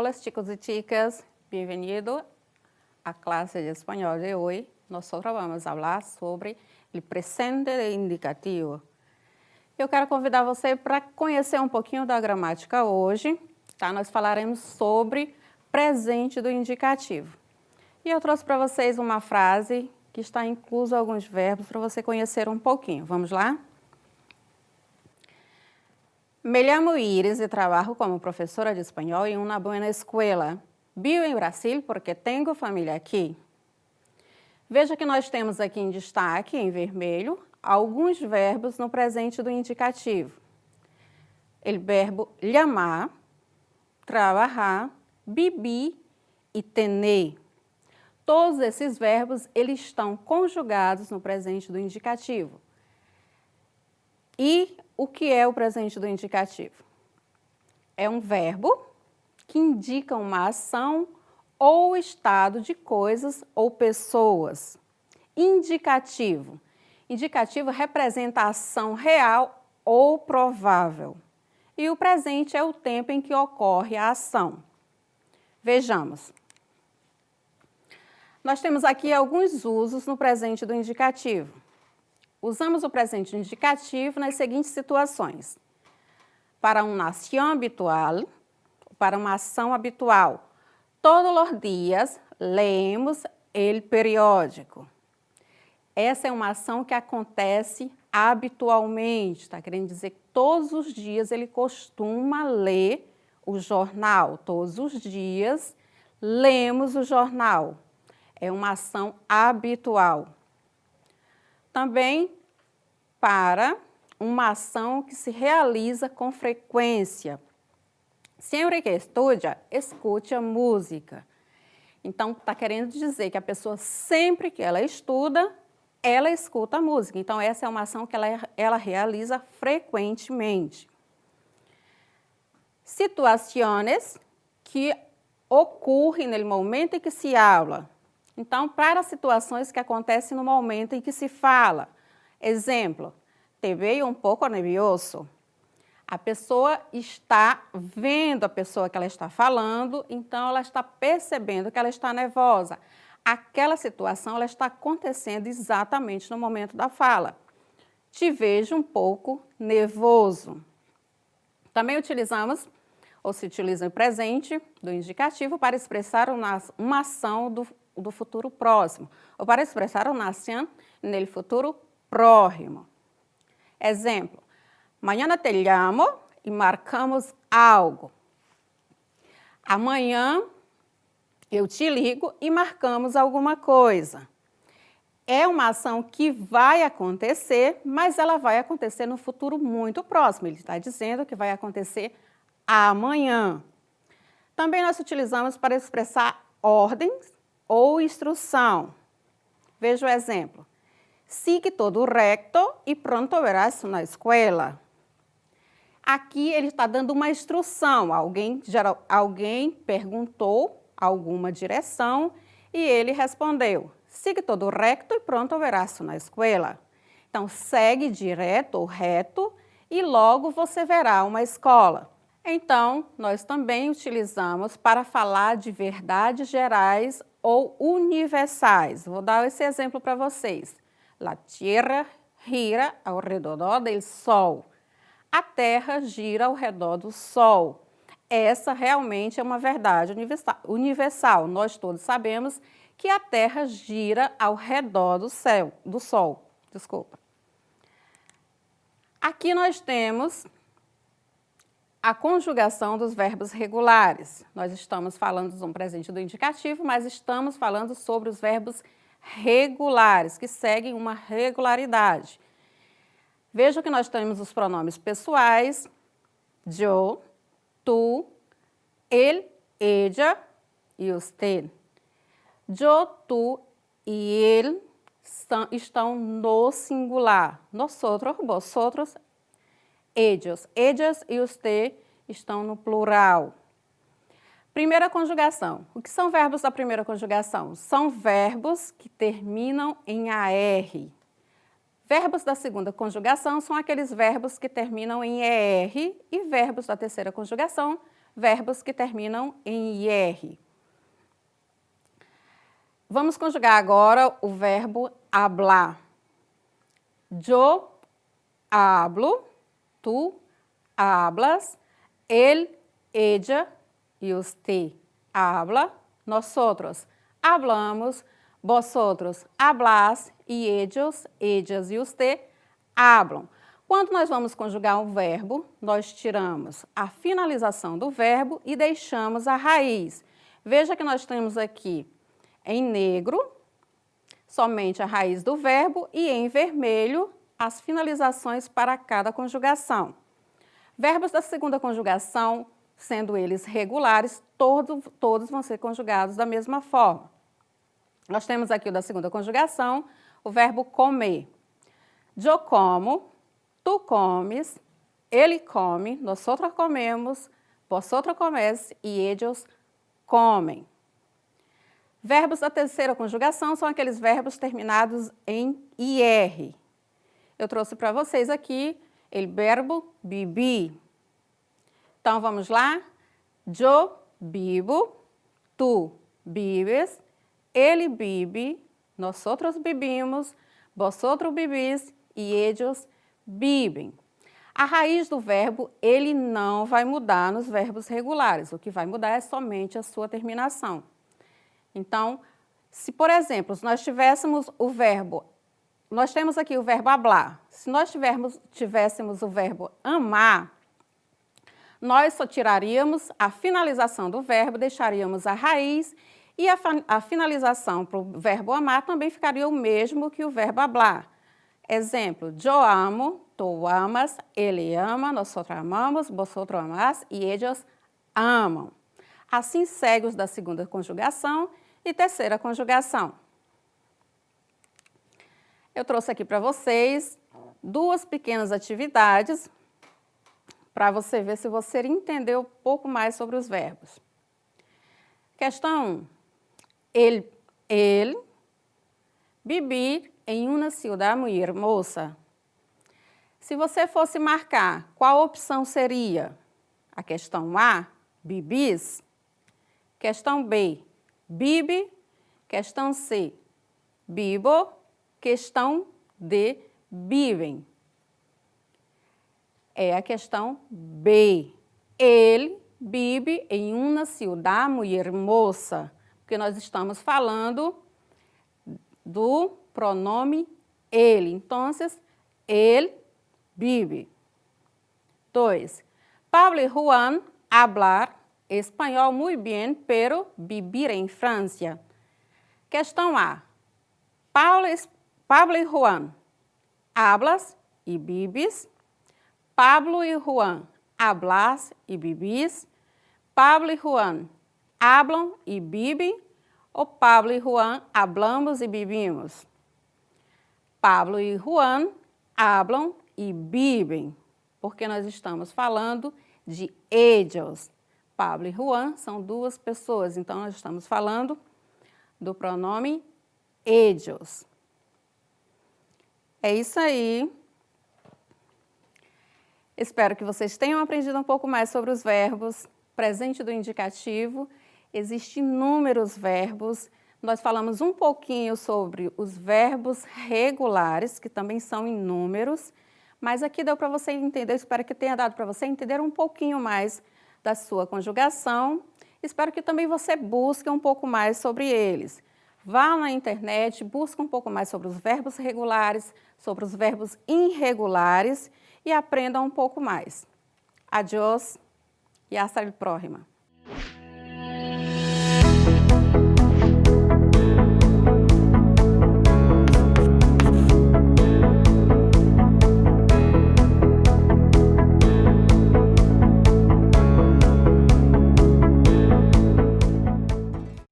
Hola chicos y chicas, bienvenido a clase de espanhol de hoy. Nosotros vamos falar sobre o presente de indicativo. Eu quero convidar você para conhecer um pouquinho da gramática hoje, tá? Nós falaremos sobre presente do indicativo. E eu trouxe para vocês uma frase que está inclusa alguns verbos para você conhecer um pouquinho. Vamos lá? Me llamo Iris e trabalho como professora de espanhol em uma boa escola. Vivo em Brasil porque tenho família aqui. Veja que nós temos aqui em destaque, em vermelho, alguns verbos no presente do indicativo. O verbo llamar, trabalhar, vivir e tener. Todos esses verbos, eles estão conjugados no presente do indicativo. E o que é o presente do indicativo? É um verbo que indica uma ação ou estado de coisas ou pessoas. Indicativo. Indicativo representa a ação real ou provável. E o presente é o tempo em que ocorre a ação. Vejamos. Nós temos aqui alguns usos no presente do indicativo. Usamos o presente indicativo nas seguintes situações. Para uma ação habitual, para uma ação habitual. Todos os dias leemos o periódico. Essa é uma ação que acontece habitualmente, está querendo dizer que todos os dias ele costuma ler o jornal. Todos os dias lemos o jornal. É uma ação habitual. Também para uma ação que se realiza com frequência. Sempre que estuda, escute música. Então, está querendo dizer que a pessoa, sempre que ela estuda, ela escuta música. Então, essa é uma ação que ela realiza frequentemente. Situações que ocorrem no momento em que se habla. Então, para situações que acontecem no momento em que se fala. Exemplo, te veio um pouco nervioso. A pessoa está vendo a pessoa que ela está falando, então ela está percebendo que ela está nervosa. Aquela situação ela está acontecendo exatamente no momento da fala. Te vejo um pouco nervoso. Também utilizamos, ou se utiliza o presente do indicativo para expressar uma ação do futuro próximo, ou para expressar uma ação no futuro próximo. Exemplo, amanhã te llamo e marcamos algo. Amanhã eu te ligo e marcamos alguma coisa. É uma ação que vai acontecer, mas ela vai acontecer no futuro muito próximo. Ele está dizendo que vai acontecer amanhã. Também nós utilizamos para expressar ordens ou instrução. Veja o exemplo. Sigue todo recto e pronto verás na escola. Aqui ele está dando uma instrução. Alguém perguntou alguma direção e ele respondeu. Sigue todo recto e pronto verás na escola. Então, segue direto ou reto e logo você verá uma escola. Então, nós também utilizamos para falar de verdades gerais ou universais. Vou dar esse exemplo para vocês. La tierra gira ao redor del sol. A Terra gira ao redor do Sol. Essa realmente é uma verdade universal. Nós todos sabemos que a Terra gira ao redor do Sol. Desculpa. Aqui nós temos a conjugação dos verbos regulares. Nós estamos falando de um presente do indicativo, mas estamos falando sobre os verbos regulares, que seguem uma regularidade. Veja que nós temos os pronomes pessoais, yo, tu, ele, ella e usted. Yo, tu e ele estão no singular. Nosotros, vosotros, ellos. Ellas e usted estão no plural. Primeira conjugação. O que são verbos da primeira conjugação? São verbos que terminam em AR. Verbos da segunda conjugação são aqueles verbos que terminam em ER e verbos da terceira conjugação, verbos que terminam em IR. Vamos conjugar agora o verbo hablar. Yo hablo, tu hablas, él, ella y usted habla, nosotros hablamos, vosotros hablas y ellos, ellas e usted hablam. Quando nós vamos conjugar um verbo, nós tiramos a finalização do verbo e deixamos a raiz. Veja que nós temos aqui em negro somente a raiz do verbo e em vermelho as finalizações para cada conjugação. Verbos da segunda conjugação, sendo eles regulares, todos vão ser conjugados da mesma forma. Nós temos aqui o da segunda conjugação, o verbo comer. Yo como, tu comes, ele come, nosotros comemos, vosotros comes e ellos comem. Verbos da terceira conjugação são aqueles verbos terminados em IR. Eu trouxe para vocês aqui o verbo vivir. Então, vamos lá? Yo vivo, tu vives, ele vive, nosotros vivimos, vosotros vivís e ellos vivem. A raiz do verbo, ele não vai mudar nos verbos regulares. O que vai mudar é somente a sua terminação. Então, se, por exemplo, nós tivéssemos o verbo, nós temos aqui o verbo hablar. Se nós tivéssemos o verbo amar, nós só tiraríamos a finalização do verbo, deixaríamos a raiz e a finalização para o verbo amar também ficaria o mesmo que o verbo hablar. Exemplo, yo amo, tu amas, ele ama, nosotros amamos, vosotros amás e ellos amam. Assim segue os da segunda conjugação e terceira conjugação. Eu trouxe aqui para vocês duas pequenas atividades para você ver se você entendeu um pouco mais sobre os verbos. Questão 1. Ele vivir em uma cidade muito hermosa. Se você fosse marcar, qual opção seria? A questão A, vivís. Questão B, vive. Questão C, vivo. Questão D, vivem. É a questão B. Ele vive em uma cidade muito hermosa. Porque nós estamos falando do pronome ele. Então, ele vive. 2. Pablo e Juan hablar espanhol muito bem, pero vivir em França. Questão A. Pablo e Juan, hablas e vives. Pablo e Juan, hablas e vivis. Pablo e Juan, hablam e vivem. Ou Pablo e Juan, hablamos e vivimos. Pablo e Juan, hablam e vivem. Porque nós estamos falando de ellos. Pablo e Juan são duas pessoas, então nós estamos falando do pronome ellos. É isso aí. Espero que vocês tenham aprendido um pouco mais sobre os verbos. Presente do indicativo, existem inúmeros verbos. Nós falamos um pouquinho sobre os verbos regulares, que também são inúmeros, mas aqui deu para você entender, espero que tenha dado para você entender um pouquinho mais da sua conjugação. Espero que também você busque um pouco mais sobre eles. Vá na internet, busque um pouco mais sobre os verbos regulares, sobre os verbos irregulares e aprenda um pouco mais. Adiós e hasta la próxima.